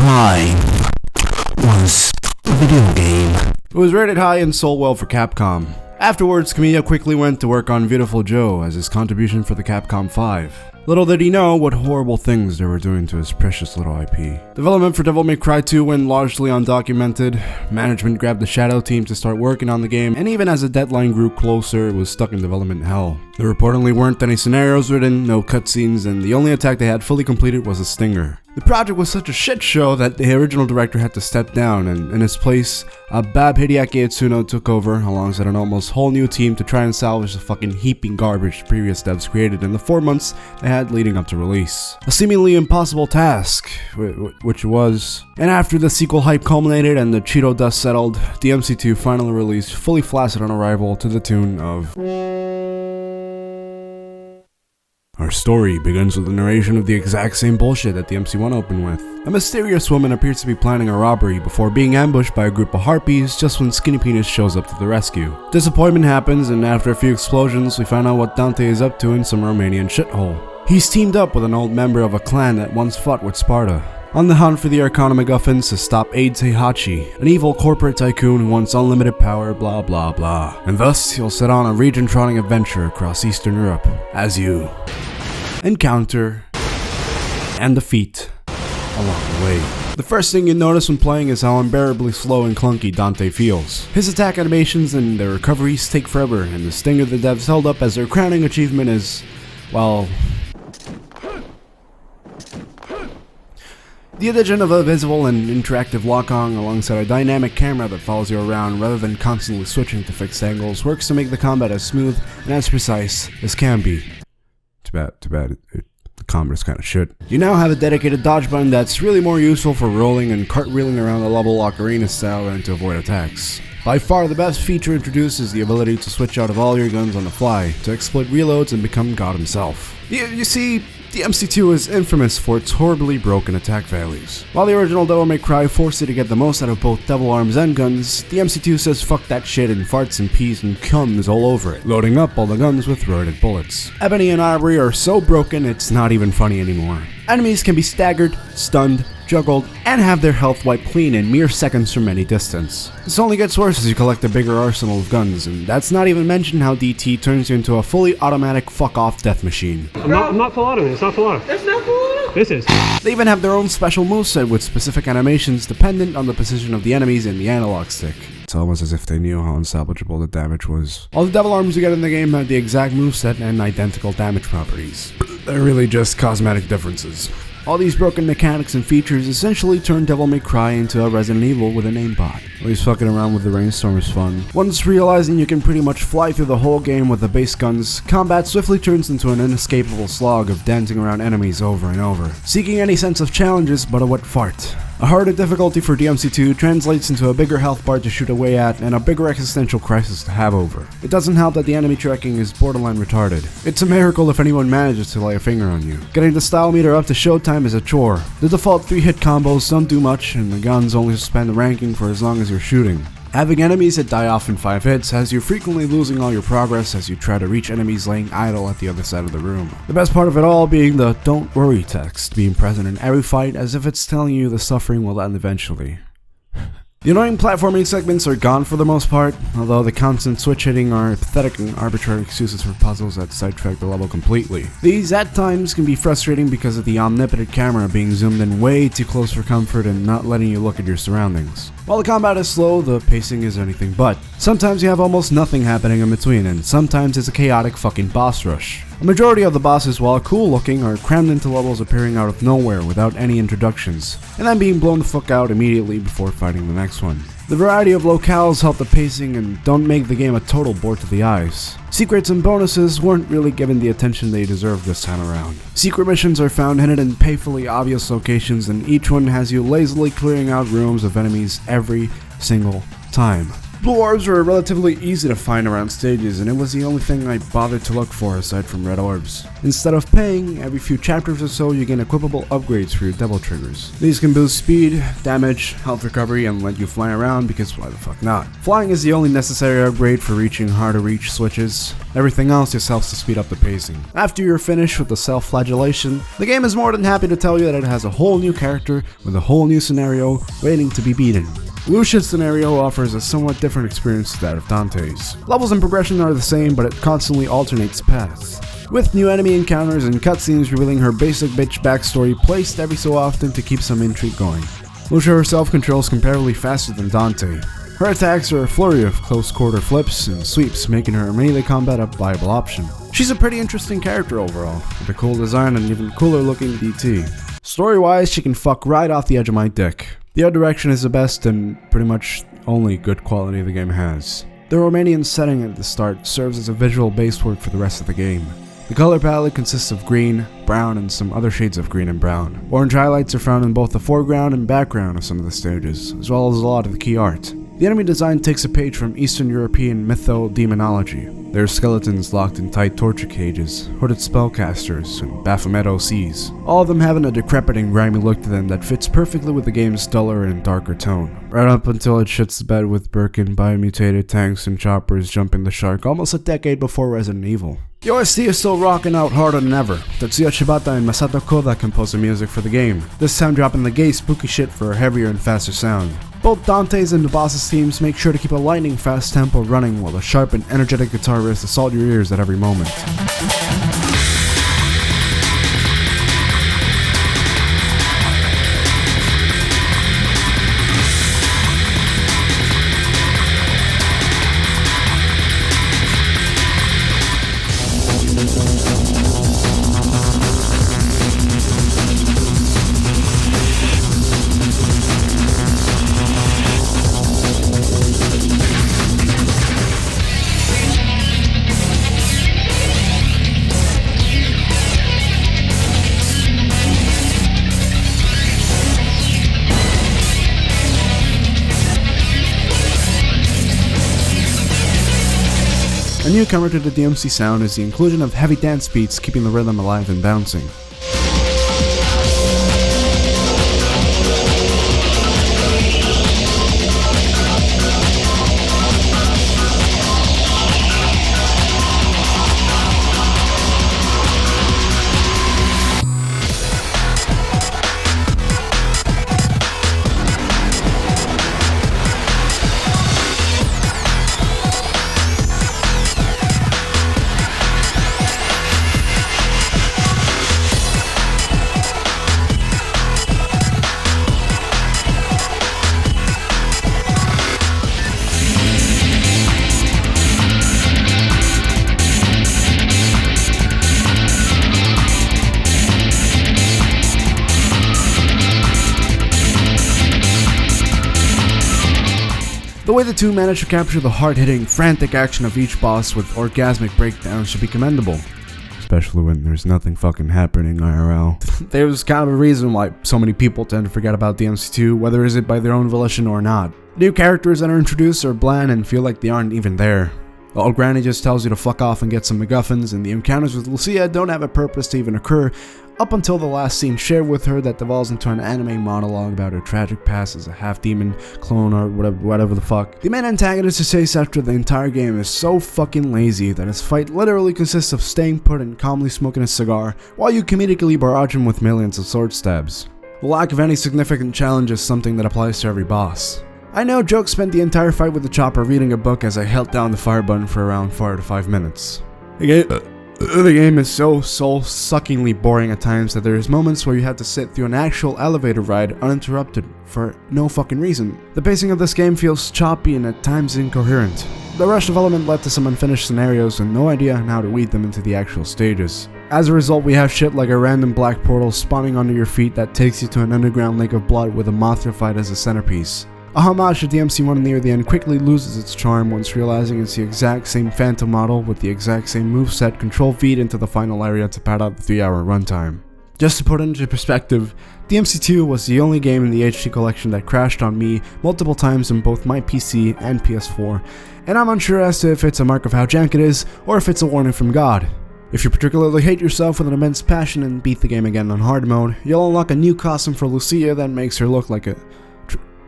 Cry was a video game. It was rated high and sold well for Capcom. Afterwards, Kamiya quickly went to work on Beautiful Joe as his contribution for the Capcom 5. Little did he know what horrible things they were doing to his precious little IP. Development for Devil May Cry 2 went largely undocumented. Management grabbed the Shadow team to start working on the game, and even as the deadline grew closer, it was stuck in development hell. There reportedly weren't any scenarios written, no cutscenes, and the only attack they had fully completed was a stinger. The project was such a shit show that the original director had to step down, and in his place, Bab Hideaki Itsuno took over alongside an almost whole new team to try and salvage the fucking heaping garbage previous devs created in the 4 months they had leading up to release. A seemingly impossible task, which was. And after the sequel hype culminated and the Cheeto dust settled, DMC2 finally released fully flaccid on arrival to the tune of. Our story begins with the narration of the exact same bullshit that the MC1 opened with. A mysterious woman appears to be planning a robbery before being ambushed by a group of harpies just when Skinny Penis shows up to the rescue. Disappointment happens, and after a few explosions, we find out what Dante is up to in some Romanian shithole. He's teamed up with an old member of a clan that once fought with Sparta, on the hunt for the Arcana MacGuffins to stop Aid Heihachi, an evil corporate tycoon who wants unlimited power, blah blah blah. And thus, he'll set on a region-trotting adventure across Eastern Europe, as you encounter and defeat along the way. The first thing you notice when playing is how unbearably slow and clunky Dante feels. His attack animations and their recoveries take forever, and the stinger the devs held up as their crowning achievement is, well, the addition of a visible and interactive lock-on alongside a dynamic camera that follows you around rather than constantly switching to fixed angles works to make the combat as smooth and as precise as can be. Too bad. The combat is kind of shit. You now have a dedicated dodge button that's really more useful for rolling and cartwheeling around the level ocarina style than to avoid attacks. By far the best feature introduced is the ability to switch out of all your guns on the fly, to exploit reloads and become God himself. You see, the MC2 is infamous for its horribly broken attack values. While the original Devil May Cry forced you to get the most out of both devil arms and guns, the MC2 says fuck that shit and farts and pees and comes all over it, loading up all the guns with roided bullets. Ebony and Ivory are so broken it's not even funny anymore. Enemies can be staggered, stunned, juggled, and have their health wiped clean in mere seconds from any distance. This only gets worse as you collect a bigger arsenal of guns, and that's not even mention how DT turns you into a fully automatic fuck-off death machine. I'm not full auto, it's not full auto. That's not full auto? This is. They even have their own special moveset with specific animations dependent on the position of the enemies in the analog stick. It's almost as if they knew how unsalvageable the damage was. All the devil arms you get in the game have the exact moveset and identical damage properties. They're really just cosmetic differences. All these broken mechanics and features essentially turn Devil May Cry into a Resident Evil with a namebot. At least fucking around with the Rainstorm is fun. Once realizing you can pretty much fly through the whole game with the base guns, combat swiftly turns into an inescapable slog of dancing around enemies over and over, seeking any sense of challenges but a wet fart. A harder difficulty for DMC2 translates into a bigger health bar to shoot away at and a bigger existential crisis to have over. It doesn't help that the enemy tracking is borderline retarded. It's a miracle if anyone manages to lay a finger on you. Getting the style meter up to showtime is a chore. The default 3-hit combos don't do much, and the guns only suspend the ranking for as long as you're shooting. Having enemies that die off in 5 hits has you frequently losing all your progress as you try to reach enemies laying idle at the other side of the room. The best part of it all being the "don't worry" text being present in every fight as if it's telling you the suffering will end eventually. The annoying platforming segments are gone for the most part, although the constant switch hitting are pathetic and arbitrary excuses for puzzles that sidetrack the level completely. These at times can be frustrating because of the omnipotent camera being zoomed in way too close for comfort and not letting you look at your surroundings. While the combat is slow, the pacing is anything but. Sometimes you have almost nothing happening in between, and sometimes it's a chaotic fucking boss rush. A majority of the bosses, while cool looking, are crammed into levels appearing out of nowhere without any introductions, and then being blown the fuck out immediately before fighting the next one. The variety of locales help the pacing and don't make the game a total bore to the eyes. Secrets and bonuses weren't really given the attention they deserved this time around. Secret missions are found hidden in painfully obvious locations, and each one has you lazily clearing out rooms of enemies every single time. Blue orbs were relatively easy to find around stages, and it was the only thing I bothered to look for aside from red orbs. Instead of paying, every few chapters or so you gain equipable upgrades for your devil triggers. These can boost speed, damage, health recovery, and let you fly around because why the fuck not? Flying is the only necessary upgrade for reaching hard to reach switches. Everything else just helps to speed up the pacing. After you're finished with the self-flagellation, the game is more than happy to tell you that it has a whole new character with a whole new scenario waiting to be beaten. Lucia's scenario offers a somewhat different experience to that of Dante's. Levels and progression are the same, but it constantly alternates paths, with new enemy encounters and cutscenes revealing her basic bitch backstory placed every so often to keep some intrigue going. Lucia herself controls comparably faster than Dante. Her attacks are a flurry of close quarter flips and sweeps, making her melee combat a viable option. She's a pretty interesting character overall, with a cool design and even cooler looking DT. Story-wise, she can fuck right off the edge of my dick. The art direction is the best and pretty much only good quality the game has. The Romanian setting at the start serves as a visual basework for the rest of the game. The color palette consists of green, brown, and some other shades of green and brown. Orange highlights are found in both the foreground and background of some of the stages, as well as a lot of the key art. The enemy design takes a page from Eastern European mytho-demonology. There are skeletons locked in tight torture cages, hooded spellcasters, and Baphomet OCs, all of them having a decrepit and grimy look to them that fits perfectly with the game's duller and darker tone. Right up until it shits the bed with Birkin biomutated tanks and choppers jumping the shark almost a decade before Resident Evil. The OST is still rocking out harder than ever. Tetsuya Shibata and Masato Koda composed the music for the game, this time dropping the gay spooky shit for a heavier and faster sound. Both Dante's and the boss's themes make sure to keep a lightning fast tempo running while a sharp and energetic guitar riffs assault your ears at every moment. A newcomer to the DMC sound is the inclusion of heavy dance beats keeping the rhythm alive and bouncing. The way the two managed to capture the hard-hitting, frantic action of each boss with orgasmic breakdowns should be commendable. Especially when there's nothing fucking happening IRL. There's kind of a reason why so many people tend to forget about DMC2, whether is it by their own volition or not. New characters that are introduced are bland and feel like they aren't even there. The old granny just tells you to fuck off and get some MacGuffins, and the encounters with Lucia don't have a purpose to even occur, up until the last scene shared with her that devolves into an anime monologue about her tragic past as a half-demon clone or whatever the fuck. The main antagonist who says after the entire game is so fucking lazy that his fight literally consists of staying put and calmly smoking a cigar while you comedically barrage him with millions of sword stabs. The lack of any significant challenge is something that applies to every boss. I know Joke spent the entire fight with the chopper reading a book as I held down the fire button for around 4 to 5 minutes. The game is so soul-suckingly boring at times that there's moments where you have to sit through an actual elevator ride uninterrupted for no fucking reason. The pacing of this game feels choppy and at times incoherent. The rush development led to some unfinished scenarios and no idea on how to weed them into the actual stages. As a result, we have shit like a random black portal spawning under your feet that takes you to an underground lake of blood with a Mothra fight as a centerpiece. A homage to DMC1 near the end quickly loses its charm once realizing it's the exact same Phantom model with the exact same moveset Control V'd into the final area to pad out the 3-hour runtime. Just to put it into perspective, DMC2 was the only game in the HD collection that crashed on me multiple times on both my PC and PS4, and I'm unsure as to if it's a mark of how jank it is, or if it's a warning from God. If you particularly hate yourself with an immense passion and beat the game again on hard mode, you'll unlock a new costume for Lucia that makes her look like a...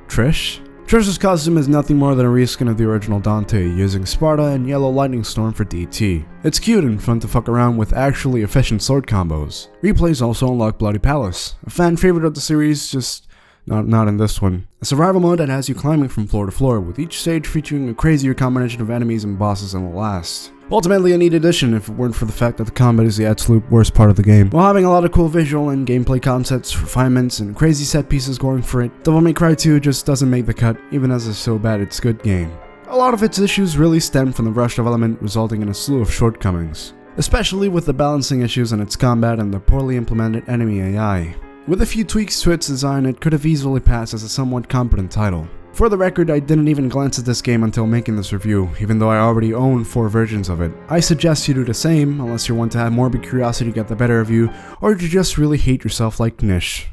Trish? Trish's costume is nothing more than a reskin of the original Dante, using Sparta and Yellow Lightning Storm for DT. It's cute and fun to fuck around with actually efficient sword combos. Replays also unlock Bloody Palace, a fan favorite of the series, just not in this one. A survival mode that has you climbing from floor to floor, with each stage featuring a crazier combination of enemies and bosses than the last. Ultimately a neat addition if it weren't for the fact that the combat is the absolute worst part of the game. While having a lot of cool visual and gameplay concepts, refinements, and crazy set pieces going for it, Devil May Cry 2 just doesn't make the cut, even as it's so bad it's a good game. A lot of its issues really stem from the rush development, resulting in a slew of shortcomings, especially with the balancing issues in its combat and the poorly implemented enemy AI. With a few tweaks to its design, it could have easily passed as a somewhat competent title. For the record, I didn't even glance at this game until making this review, even though I already own 4 versions of it. I suggest you do the same, unless you want to have morbid curiosity to get the better of you, or you just really hate yourself like Nish.